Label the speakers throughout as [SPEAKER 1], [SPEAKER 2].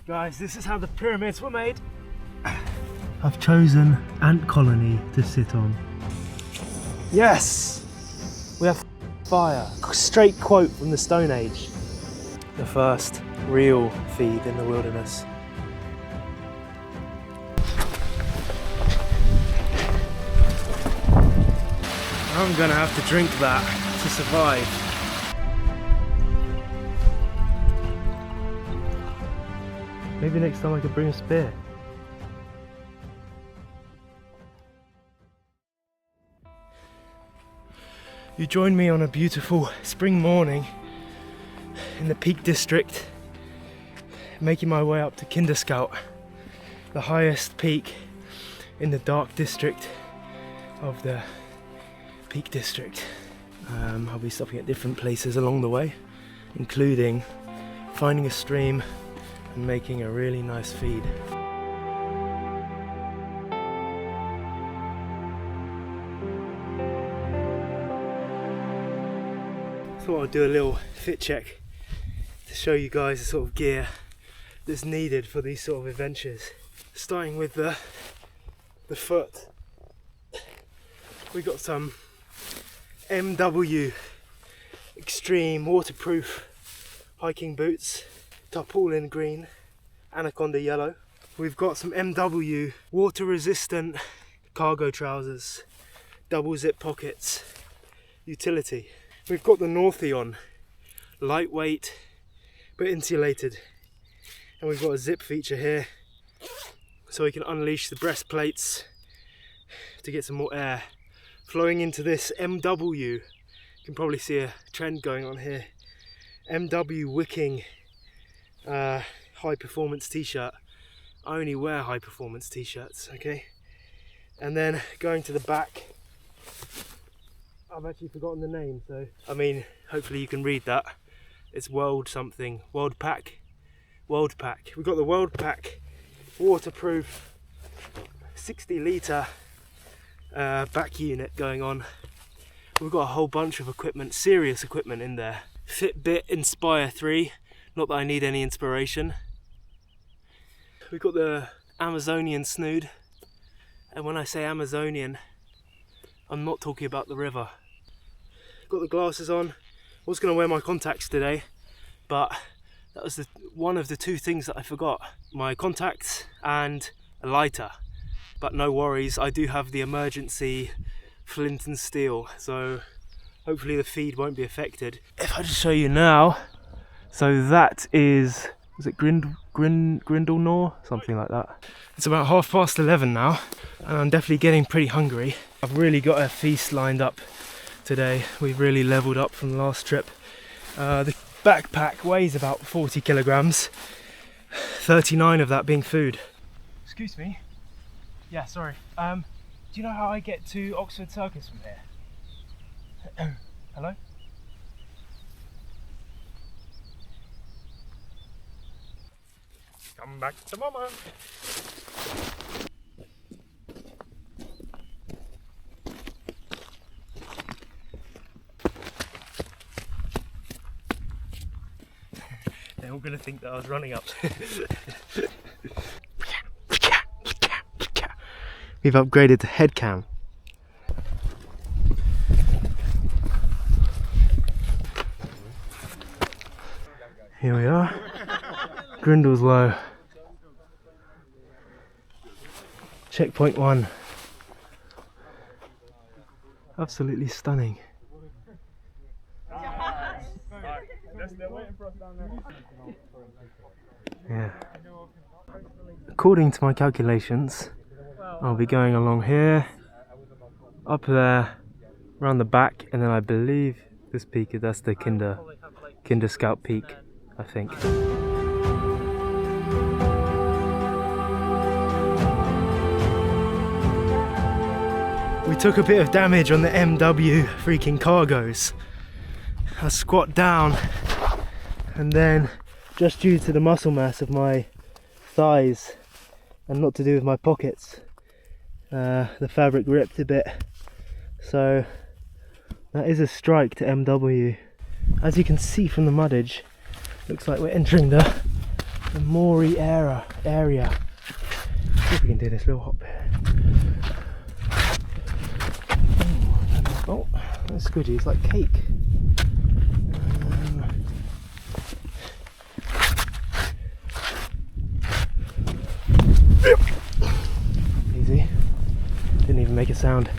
[SPEAKER 1] Guys, this is how the pyramids were made. I've chosen ant colony to sit on. Yes! We have fire. Straight quote from the Stone Age. The first real feed in the wilderness. I'm gonna have to drink that to survive. Maybe next time I could bring a spear. You join me on a beautiful spring morning in the Peak District, making my way up to Kinderscout, the highest peak in the dark district of the Peak District. I'll be stopping at different places along the way, including finding a stream and making a really nice feed. Thought I'd do a little fit check to show you guys the sort of gear that's needed for these sort of adventures. Starting with the foot, we got some MW extreme waterproof hiking boots, tarpaulin green, anaconda yellow. We've got some MW water resistant cargo trousers, double zip pockets, utility. We've got the Northie on, lightweight but insulated, and we've got a zip feature here so we can unleash the breastplates to get some more air flowing into this MW. You can probably see a trend going on here. MW wicking high performance t-shirt. I only wear high performance t-shirts, okay? And then going to the back, I've actually forgotten the name, so I mean, hopefully you can read that. It's World something, World Pack. We've got the World Pack waterproof 60 litre back unit going on. We've got a whole bunch of equipment, serious equipment in there. Fitbit Inspire 3, not that I need any inspiration. We've got the Amazonian snood, and when I say Amazonian, I'm not talking about the river. Got the glasses on. I was going to wear my contacts today, but that was one of the two things that I forgot. My contacts and a lighter. But no worries, I do have the emergency flint and steel, so hopefully the feed won't be affected. If I just show you now, so that is it Grindlenor? Something like that. It's about 11:30 now, and I'm definitely getting pretty hungry. I've really got a feast lined up today. We've really leveled up from the last trip. The backpack weighs about 40 kilograms, 39 of that being food. Excuse me. Yeah, sorry. Do you know how I get to Oxford Circus from here? Hello? Come back to mama. They're all gonna think that I was running up. We've upgraded to head cam. Here we are. Grindle's Low. Checkpoint 1. Absolutely stunning. Yeah. According to my calculations, I'll be going along here, up there, around the back, and then I believe this peak, that's the Kinderscout peak, I think. We took a bit of damage on the MW freaking cargos. I squat down, and then just due to the muscle mass of my thighs and not to do with my pockets, the fabric ripped a bit. So that is a strike to MW. As you can see from the muddage, looks like we're entering the the moory area. See if we can do this little hop here. Oh, that's good. It's like cake. Easy. Didn't even make a sound.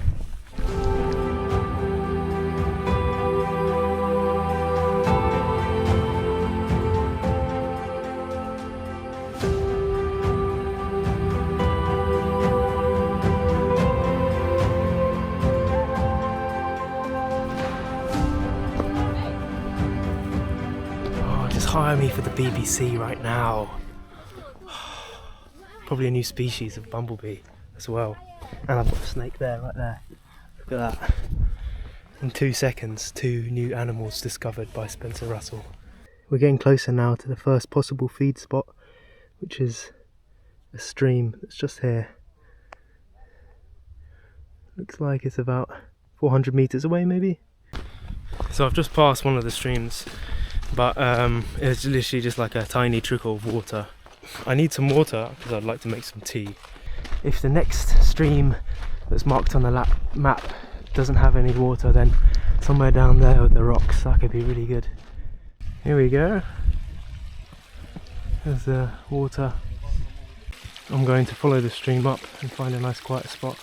[SPEAKER 1] Hire me for the BBC right now. Probably a new species of bumblebee as well. And I've got a snake there, right there. Look at that. In 2 seconds, 2 new animals discovered by Spencer Russell. We're getting closer now to the first possible feed spot, which is a stream that's just here. Looks like it's about 400 meters away maybe. So I've just passed one of the streams, but it's literally just like a tiny trickle of water. I need some water because I'd like to make some tea. If the next stream that's marked on the map doesn't have any water, then somewhere down there with the rocks, that could be really good. Here we go. There's the water. I'm going to follow the stream up and find a nice quiet spot.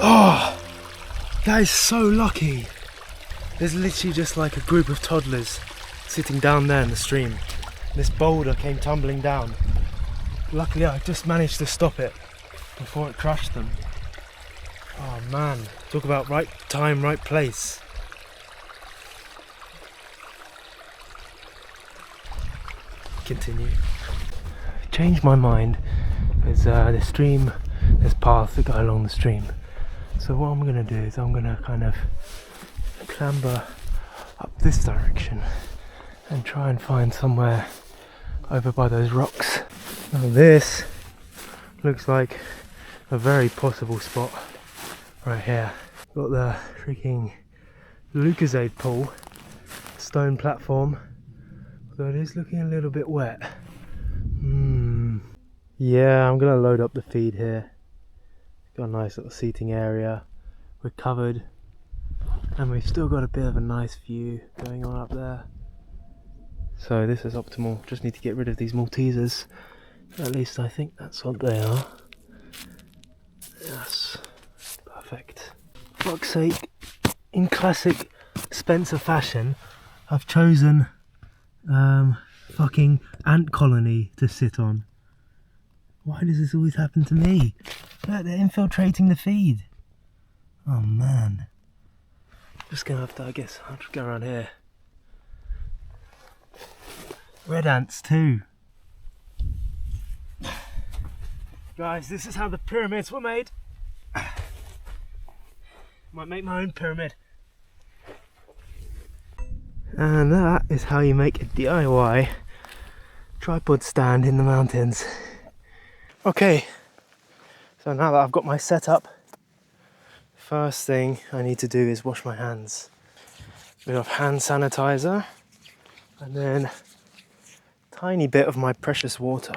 [SPEAKER 1] Oh, that is so lucky. There's literally just like a group of toddlers sitting down there in the stream. This boulder came tumbling down. Luckily I just managed to stop it before it crushed them. Oh man, talk about right time, right place. Continue. Changed my mind. There's the stream, there's paths that go along the stream. So what I'm going to do is I'm going to kind of clamber up this direction and try and find somewhere over by those rocks. Now this looks like a very possible spot right here. Got the freaking Lucasade pool, stone platform, although it is looking a little bit wet. Yeah, I'm going to load up the feed here. Got a nice little seating area, we're covered, and we've still got a bit of a nice view going on up there. So this is optimal, just need to get rid of these Maltesers. At least I think that's what they are. Yes, perfect. For fuck's sake, in classic Spencer fashion, I've chosen fucking ant colony to sit on. Why does this always happen to me? Look, they're infiltrating the feed. Oh man. Just gonna have to, I guess, I'll just go around here. Red ants too. Guys, this is how the pyramids were made. Might make my own pyramid. And that is how you make a DIY tripod stand in the mountains. Okay, so now that I've got my setup, first thing I need to do is wash my hands. A bit of hand sanitizer, and then a tiny bit of my precious water.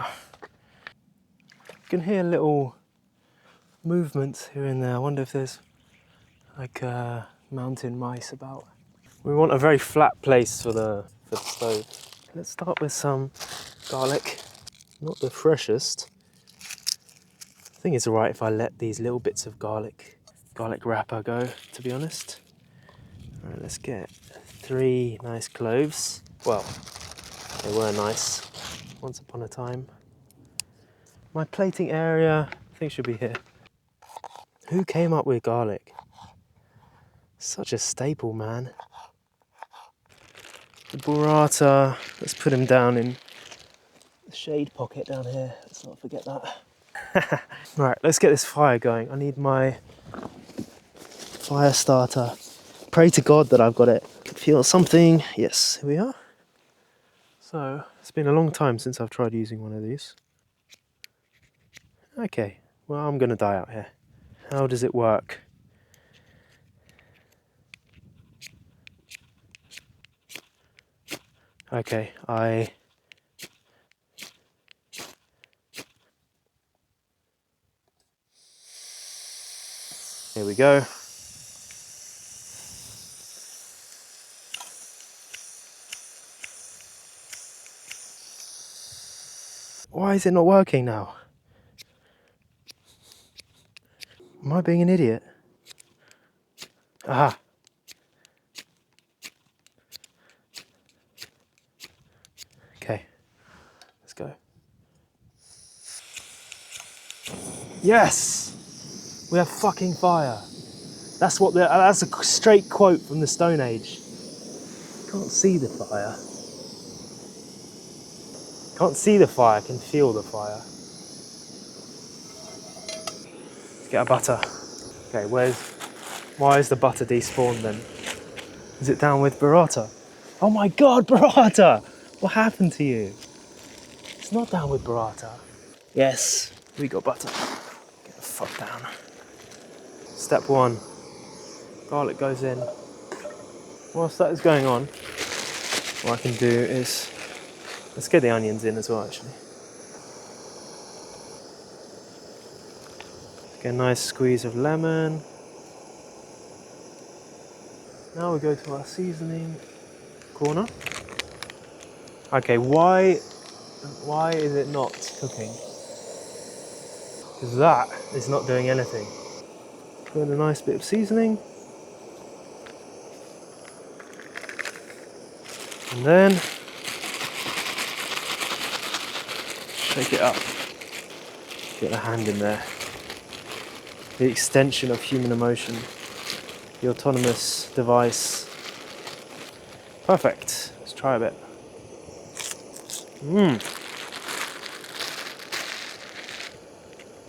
[SPEAKER 1] You can hear little movements here and there. I wonder if there's like mountain mice about. We want a very flat place for the stove. Let's start with some garlic. Not the freshest. I think it's alright if I let these little bits of garlic wrapper go, to be honest. Alright, let's get 3 nice cloves. Well, they were nice once upon a time. My plating area, I think, should be here. Who came up with garlic? Such a staple, man. The burrata, let's put him down in the shade pocket down here. Let's not forget that. Right, let's get this fire going. I need my fire starter. Pray to God that I've got it feel something. Yes, here we are. So, it's been a long time since I've tried using one of these. Okay, well, I'm going to die out here. How does it work? Okay, here we go. Why is it not working now? Am I being an idiot? Aha! Okay, let's go. Yes! We have fucking fire. That's a straight quote from the Stone Age. Can't see the fire. Can't see the fire, can feel the fire. Let's get our butter. Okay, why is the butter despawned then? Is it down with burrata? Oh my god, burrata! What happened to you? It's not down with burrata. Yes, we got butter. Get the fuck down. Step 1. Garlic goes in. Whilst that is going on, what I can do is... Let's get the onions in as well, actually. Get a nice squeeze of lemon. Now we go to our seasoning corner. Okay, why is it not cooking? Because that is not doing anything. Put in a nice bit of seasoning. And then shake it up. Get the hand in there. The extension of human emotion. The autonomous device. Perfect. Let's try a bit.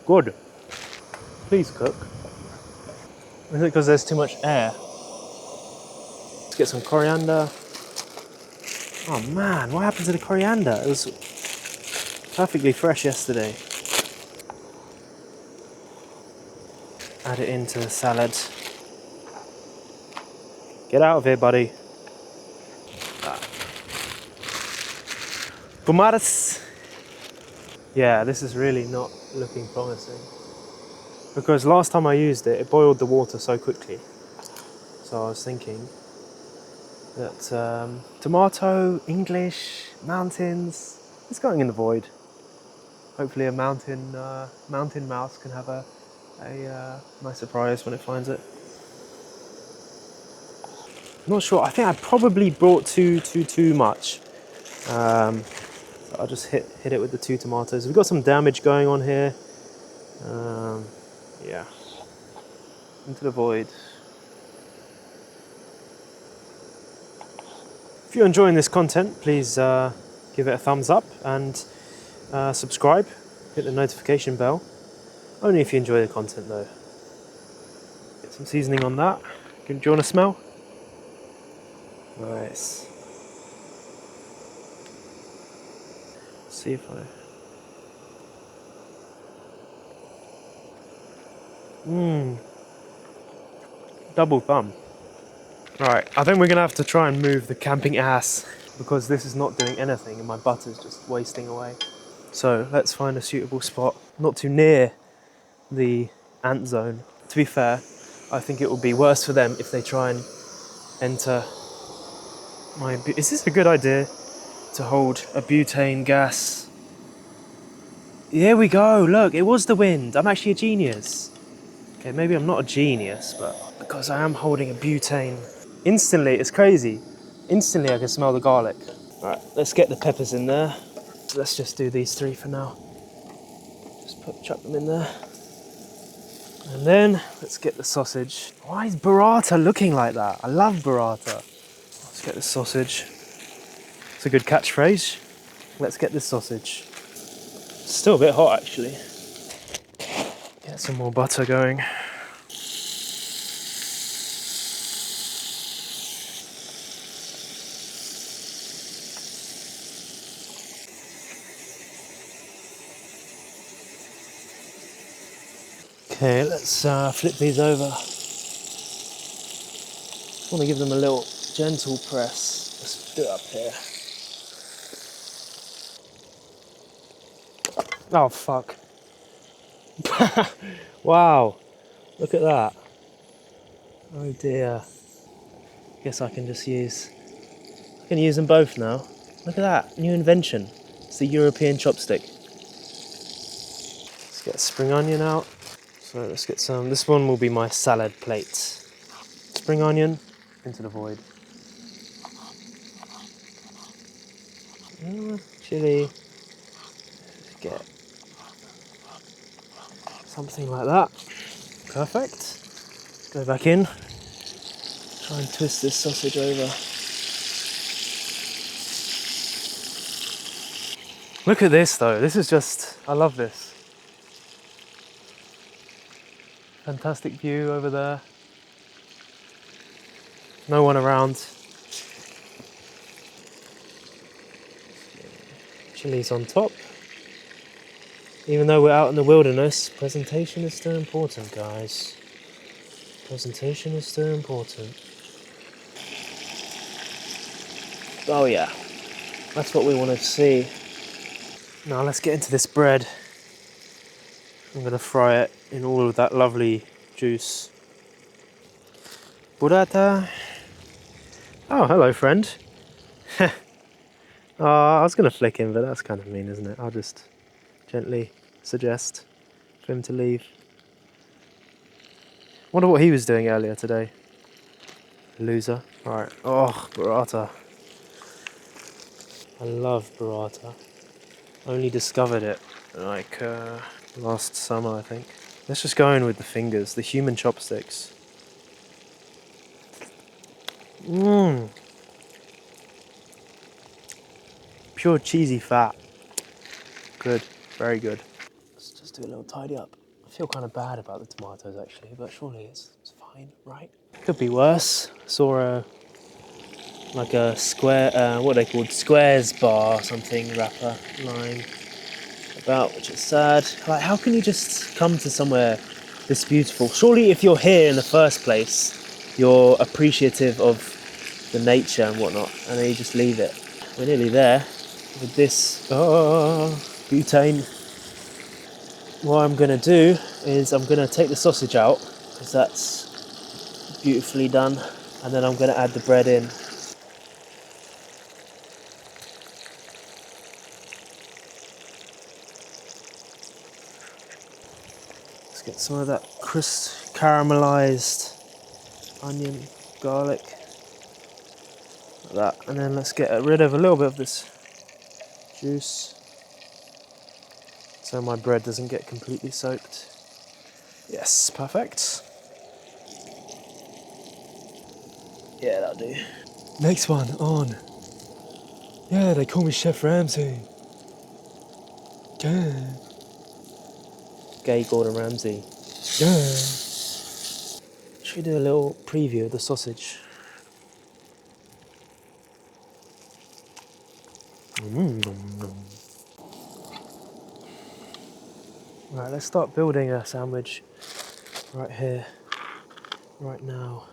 [SPEAKER 1] Good. Please cook. Is it because there's too much air? Let's get some coriander. Oh man, what happened to the coriander? It was perfectly fresh yesterday. Add it into the salad. Get out of here, buddy. Tomates. Yeah, this is really not looking promising. Because last time I used it, it boiled the water so quickly. So I was thinking that tomato, English, mountains, it's going in the void. Hopefully a mountain mouse can have a nice surprise when it finds it. I'm not sure, I think I probably brought too much. So I'll just hit it with the 2 tomatoes. We've got some damage going on here. Yeah. Into the void. If you're enjoying this content, please give it a thumbs up and subscribe. Hit the notification bell. Only if you enjoy the content though. Get some seasoning on that. Do you want to smell? Nice. See if I... Double thumb. Right, I think we're gonna have to try and move the camping ass because this is not doing anything and my butter's just wasting away. So let's find a suitable spot, not too near the ant zone. To be fair, I think it will be worse for them if they try and enter my... Is this a good idea to hold a butane gas? Here we go, look, it was the wind. I'm actually a genius. Okay, maybe I'm not a genius, but because I am holding a butane. Instantly, it's crazy. Instantly I can smell the garlic. All right, let's get the peppers in there. Let's just do these 3 for now. Just chuck them in there. And then let's get the sausage. Why is burrata looking like that? I love burrata. Let's get the sausage. It's a good catchphrase. Let's get this sausage. It's still a bit hot actually. Get some more butter going. Okay, let's flip these over. Just want to give them a little gentle press. Let's do it up here. Oh fuck. Wow, look at that. Oh dear. Guess I can just use, I can use them both now. Look at that, new invention. It's the European chopstick. Let's get a spring onion out. So let's get some, this one will be my salad plate. Spring onion, into the void. Chili, get something like that. Perfect. Go back in, try and twist this sausage over. Look at this though, this is just, I love this. Fantastic view over there. No one around. Chili's on top. Even though we're out in the wilderness, presentation is still important, guys. Presentation is still important. Oh yeah, that's what we want to see. Now let's get into this bread. I'm going to fry it in all of that lovely juice. Burrata. Oh, hello friend. Oh, I was going to flick him, but that's kind of mean, isn't it? I'll just gently suggest for him to leave. Wonder what he was doing earlier today. Loser. Alright. Oh, burrata. I love burrata. Only discovered it like last summer, I think. Let's just go in with the fingers, the human chopsticks. Mmm. Pure cheesy fat. Good, very good. Let's just do a little tidy up. I feel kind of bad about the tomatoes actually, but surely it's fine, right? Could be worse. Saw like a square, what are they called? Squares bar or something wrapper lying about, which is sad. Like, how can you just come to somewhere this beautiful? Surely if you're here in the first place, you're appreciative of the nature and whatnot, and then you just leave it. We're nearly there with this butane. What I'm gonna do is I'm gonna take the sausage out, because that's beautifully done, and then I'm gonna add the bread in. Let's get some of that crisp caramelized onion, garlic, like that, and then let's get rid of a little bit of this juice so my bread doesn't get completely soaked. Yes, perfect. Yeah, that'll do. Next one on. Yeah, they call me Chef Ramsay. Yeah. Gay Gordon Ramsay. Yeah. Should we do a little preview of the sausage? Right, let's start building a sandwich right here, right now.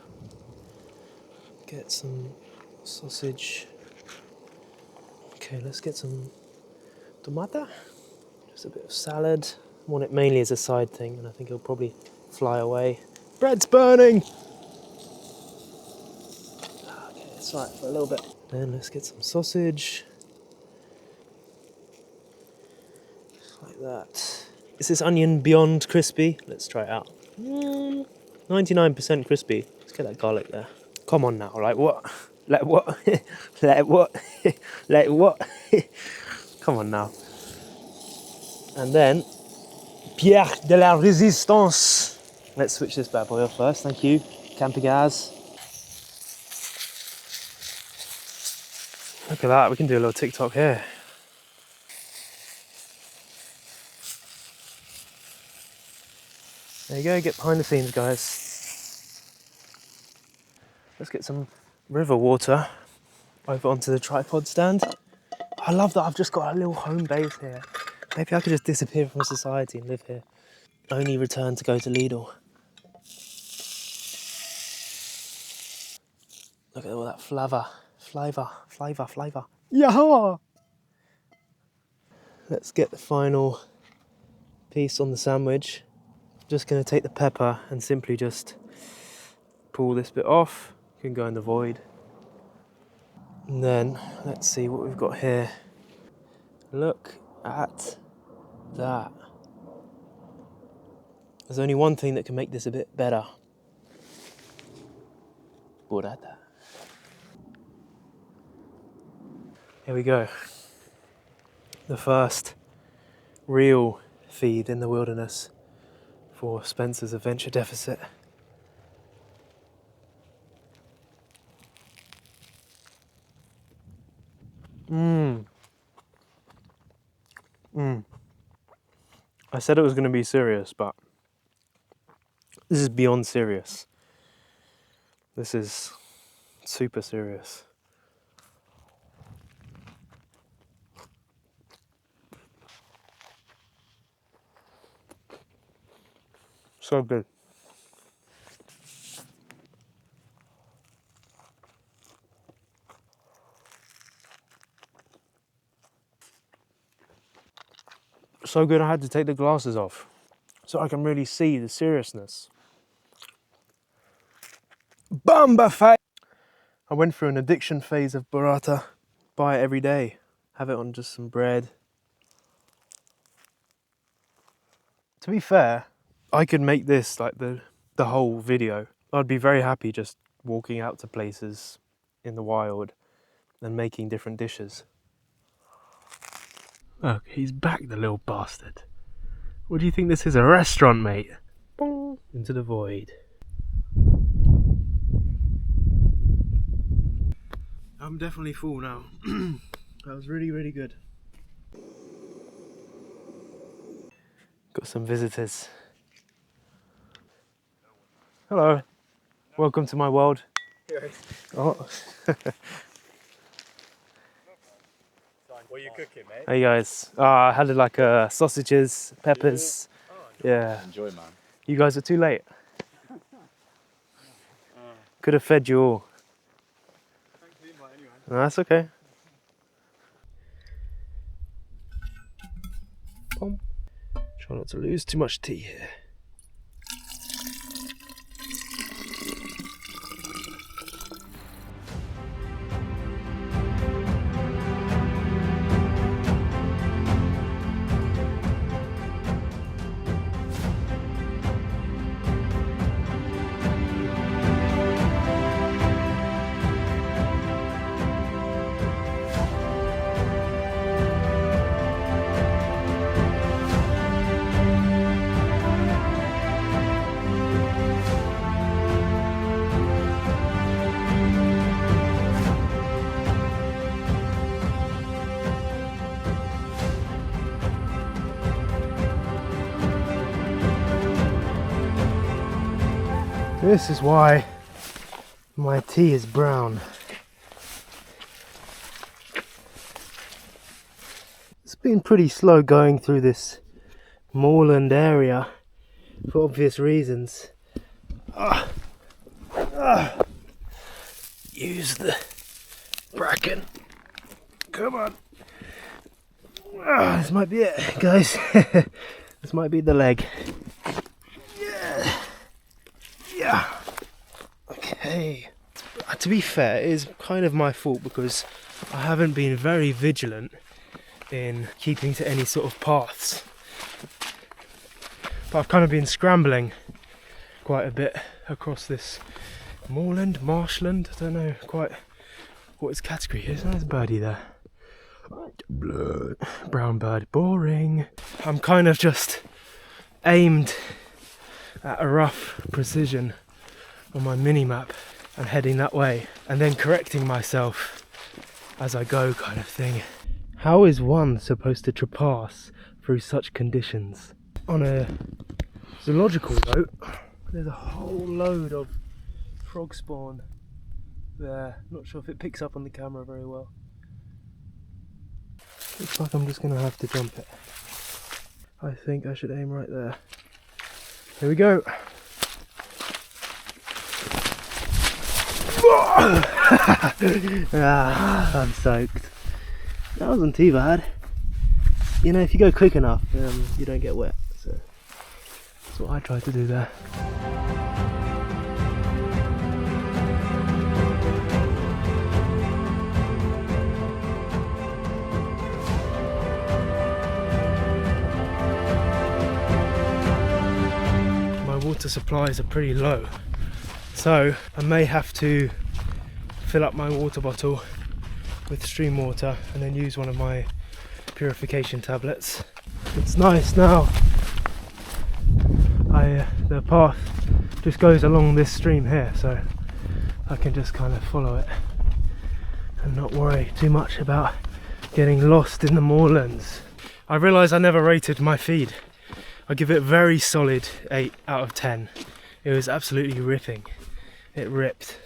[SPEAKER 1] Get some sausage. Okay, let's get some tomata. Just a bit of salad. I want it mainly as a side thing, and I think it'll probably fly away. Bread's burning! Okay, it's right for a little bit. Then let's get some sausage. Just like that. Is this onion beyond crispy? Let's try it out. 99% crispy. Let's get that garlic there. Come on now, like what? Like what? Like what? Like what? Come on now. And then, Pierre de la Résistance. Let's switch this bad boy off first, thank you. Camping-Gaz. Look at that, we can do a little TikTok here. There you go, get behind the scenes, guys. Let's get some river water over onto the tripod stand. I love that I've just got a little home base here. Maybe I could just disappear from society and live here. only return to go to Lidl. Look at all that flavour. Yeah! Let's get the final piece on the sandwich. Just going to take the pepper and simply just pull this bit off. Can go in the void. And then let's see what we've got here. Look at that. There's only one thing that can make this a bit better. Burrata. Here we go. The first real feed in the wilderness for Spencer's adventure deficit. I said it was going to be serious, but this is beyond serious. This is super serious. So good. So good I had to take the glasses off so I can really see the seriousness. Bamba fight! I went through an addiction phase of burrata. Buy it every day. Have it on just some bread. To be fair, I could make this like the whole video. I'd be very happy just walking out to places in the wild and making different dishes. Look, he's back, the little bastard. What do you think this is, a restaurant, mate? Boom, into the void. I'm definitely full now. That was really, really good. Got some visitors. Hello. Welcome to my world. Oh.
[SPEAKER 2] What are you cooking, mate?
[SPEAKER 1] Hey guys. I had like sausages, peppers. Yeah.
[SPEAKER 2] Enjoy, man.
[SPEAKER 1] You guys are too late. Could have fed you all.
[SPEAKER 2] Thanks for the invite anyway.
[SPEAKER 1] No, that's okay. Boom. Try not to lose too much tea here. This is why my tea is brown. It's been pretty slow going through this moorland area for obvious reasons. Use the bracken. Come on. This might be it, guys. This might be the leg. Yeah. Okay. To be fair, it is kind of my fault because I haven't been very vigilant in keeping to any sort of paths. But I've kind of been scrambling quite a bit across this moorland, marshland. I don't know quite what its category is. There's a birdie there. Brown bird, boring. I'm kind of just aimed at a rough precision on my mini-map and heading that way and then correcting myself as I go, kind of thing. How is one supposed to traverse through such conditions? On a zoological note, there's a whole load of frog spawn there. Not sure if it picks up on the camera very well. Looks like I'm just gonna have to jump it. I think I should aim right there. Here we go. I'm soaked. That wasn't too bad. You know, if you go quick enough, you don't get wet. So that's what I tried to do there. My water supplies are pretty low, so I may have to fill up my water bottle with stream water and then use one of my purification tablets. It's nice now. The path just goes along this stream here, so I can just kind of follow it and not worry too much about getting lost in the moorlands. I realise I never rated my feed. I give it a very solid 8 out of 10. It was absolutely ripping. It ripped.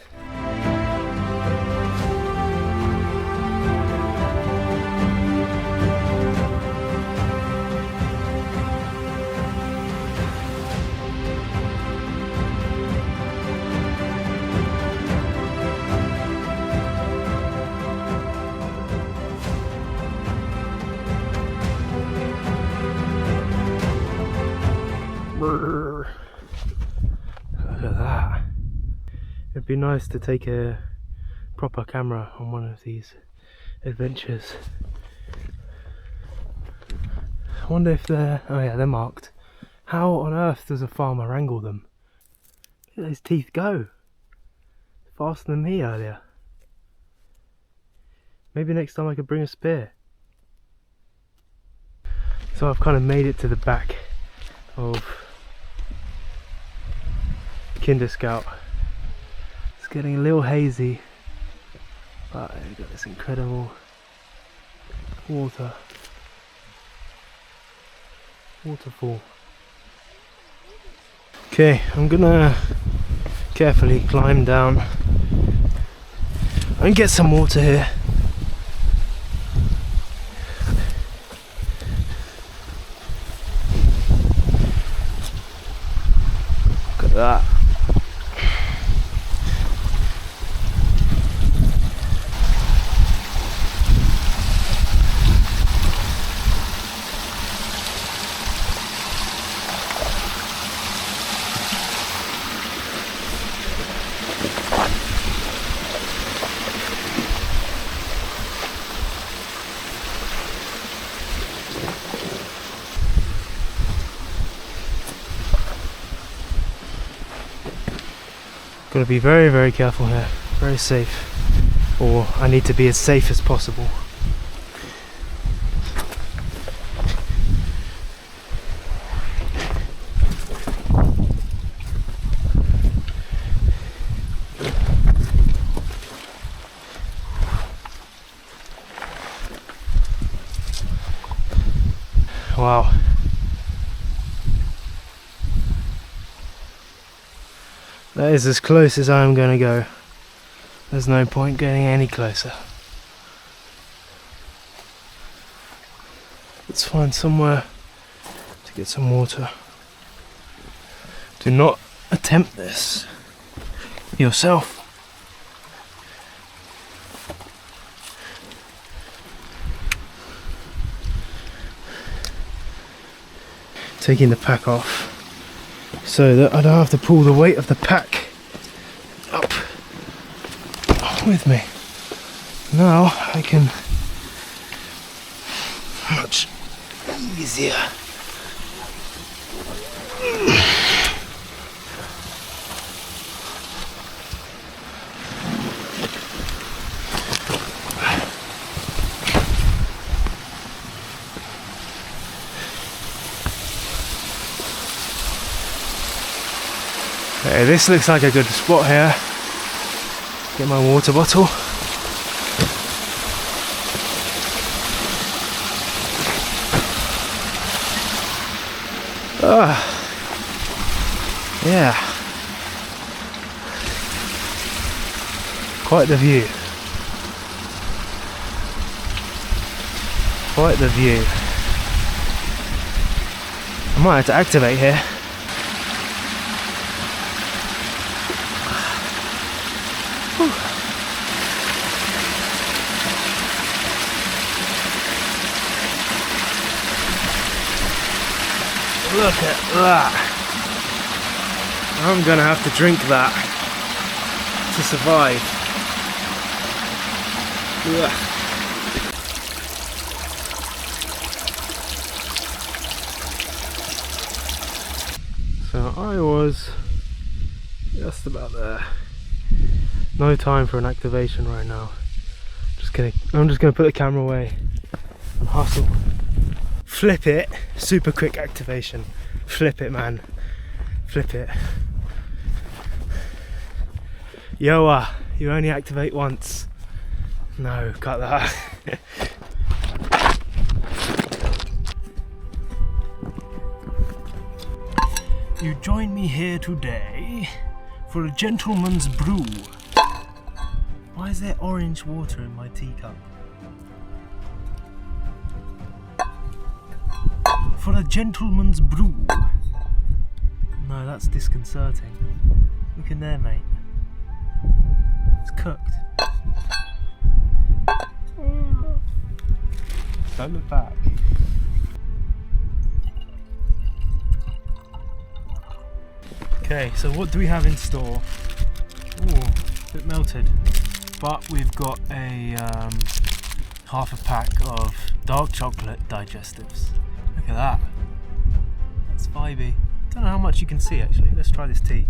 [SPEAKER 1] Look at that. It'd be nice to take a proper camera on one of these adventures. I wonder if they're... oh yeah, they're marked. How on earth does a farmer wrangle them? Look at those teeth go. Faster than me earlier. Maybe next time I could bring a spear. So I've kind of made it to the back of Kinder Scout. It's getting a little hazy, but we've got this incredible waterfall. Okay, I'm gonna carefully climb down and get some water here. Look at that. Got to be very, very careful here. Very safe. Or I need to be as safe as possible. Wow. That is as close as I'm going to go. There's no point getting any closer. Let's find somewhere to get some water. Do not attempt this yourself. Taking the pack off so that I don't have to pull the weight of the pack up with me. Now I can much easier. Okay, this looks like a good spot here. Get my water bottle. Yeah. Quite the view. Quite the view. I might have to activate here. Look at that. I'm gonna have to drink that to survive. Ugh. So I was just about there. No time for an activation right now. I'm just gonna put the camera away and hustle. Flip it, super quick activation. Flip it, man. Flip it. Yoa, you only activate once. No, cut that. You join me here today for a gentleman's brew. Why is there orange water in my teacup? For a gentleman's brew. No, that's disconcerting. Look in there, mate. It's cooked. Don't look back. Okay, so what do we have in store? Ooh, a bit melted. But we've got a half a pack of dark chocolate digestives. Look at that. That's vibey. Don't know how much you can see actually. Let's try this tea.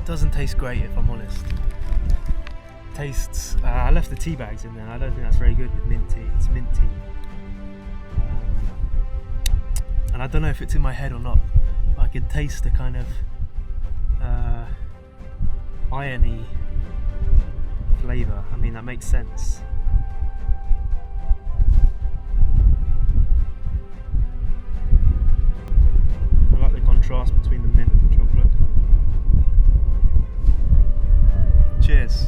[SPEAKER 1] Doesn't taste great if I'm honest. Tastes, I left the tea bags in there. I don't think that's very good with mint tea. It's mint tea. And I don't know if it's in my head or not. I can taste the kind of irony flavour. I mean, that makes sense. I like the contrast between the mint and the chocolate. Cheers.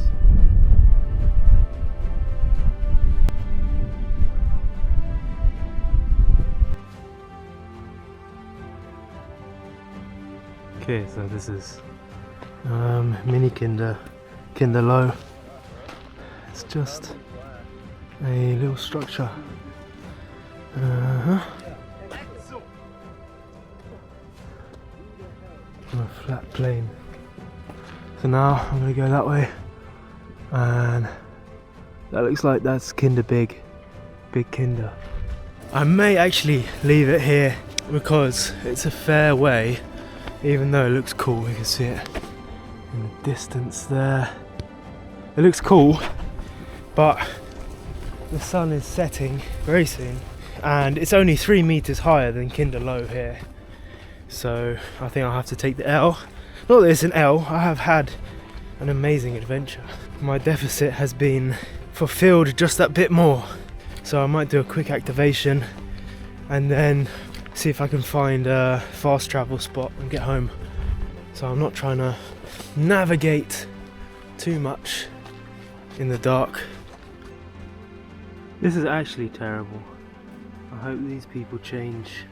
[SPEAKER 1] Okay, so this is mini Kinder Low. It's just a little structure. On a flat plane. So now I'm gonna go that way, and that looks like that's Kinder Big Kinder. I may actually leave it here because it's a fair way, even though it looks cool. You can see it in the distance there. It looks cool, but the sun is setting very soon, and it's only 3 meters higher than Kinder Low here. So I think I'll have to take the L. Not that it's an L, I have had an amazing adventure. My deficit has been fulfilled just that bit more. So I might do a quick activation and then see if I can find a fast travel spot and get home. So I'm not trying to navigate too much in the dark. This is actually terrible. I hope these people change.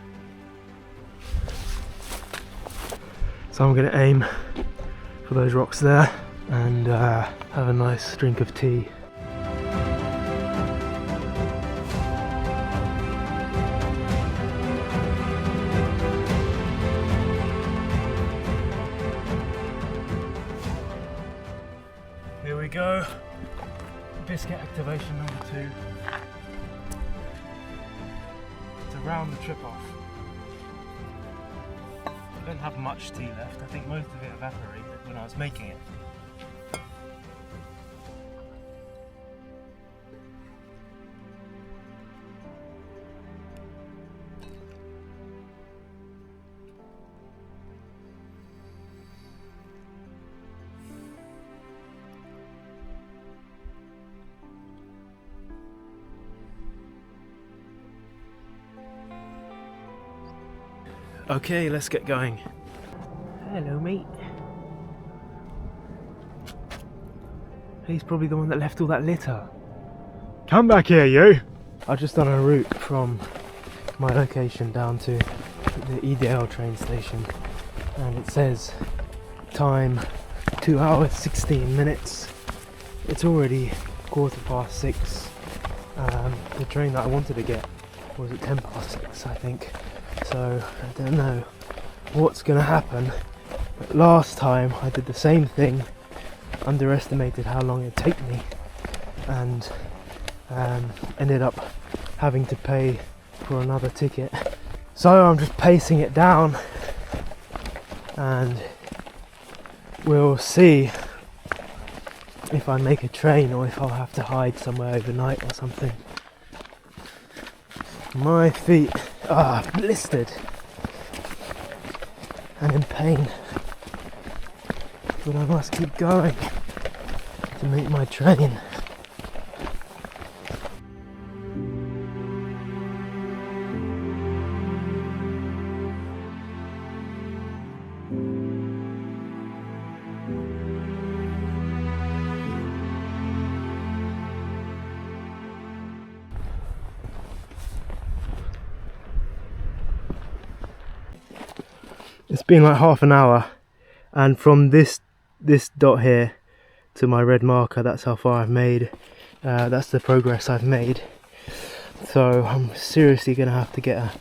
[SPEAKER 1] So I'm going to aim for those rocks there and have a nice drink of tea. Here we go. Biscuit activation number 2. To round the trip off. I don't have much tea left. I think most of it evaporated when I was making it. Okay, let's get going. Hello, mate. He's probably the one that left all that litter. Come back here, you! I've just done a route from my location down to the EDL train station. and it says time 2 hours 16 minutes. It's already 6:15. The train that I wanted to get was at 6:10, I think. So I don't know what's gonna happen. But last time I did the same thing, underestimated how long it'd take me, and ended up having to pay for another ticket. So I'm just pacing it down, and we'll see if I make a train or if I'll have to hide somewhere overnight or something. My feet are blistered and in pain, but I must keep going to make my train. It's been like half an hour, and from this dot here to my red marker, that's how far I've made. That's the progress I've made. So I'm seriously gonna have to get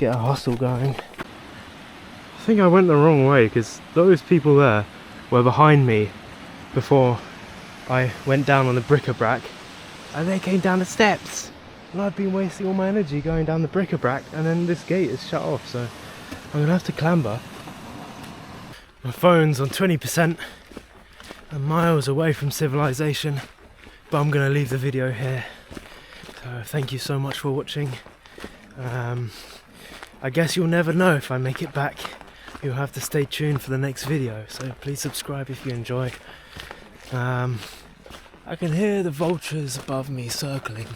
[SPEAKER 1] a hustle going. I think I went the wrong way, because those people there were behind me before I went down on the bric-a-brac, and they came down the steps, and I'd been wasting all my energy going down the bric-a-brac, and then this gate is shut off, so I'm gonna have to clamber. My phone's on 20%. I'm miles away from civilization, but I'm gonna leave the video here. So thank you so much for watching. I guess you'll never know if I make it back. You'll have to stay tuned for the next video, so please subscribe if you enjoy. I can hear the vultures above me circling,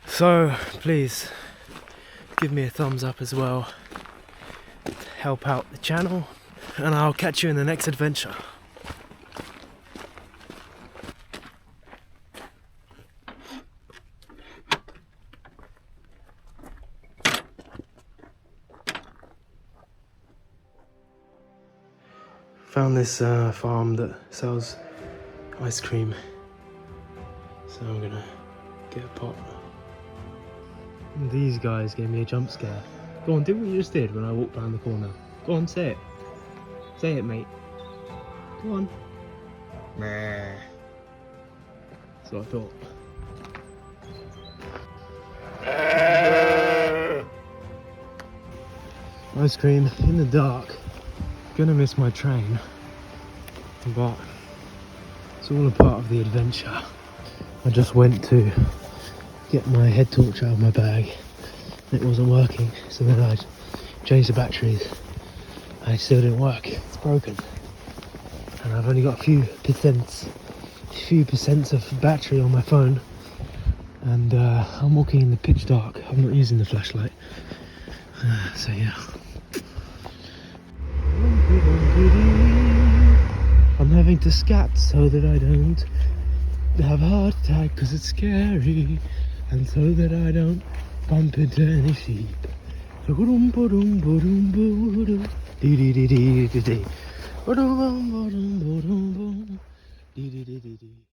[SPEAKER 1] so please give me a thumbs up as well, help out the channel, and I'll catch you in the next adventure. Found this farm that sells ice cream, so I'm gonna get a pot. These guys gave me a jump scare. Go on, do what you just did when I walked round the corner. Go on, say it. Say it, mate. Go on. That's what I thought. Ice cream in the dark. Gonna miss my train, but it's all a part of the adventure. I just went to get my head torch out of my bag. It wasn't working, so then I changed the batteries and it still didn't work. It's broken, and I've only got a few percents of battery on my phone, and I'm walking in the pitch dark. I'm not using the flashlight, so yeah. I'm having to scat so that I don't have a heart attack, because it's scary, and so that I don't bump into any sheep.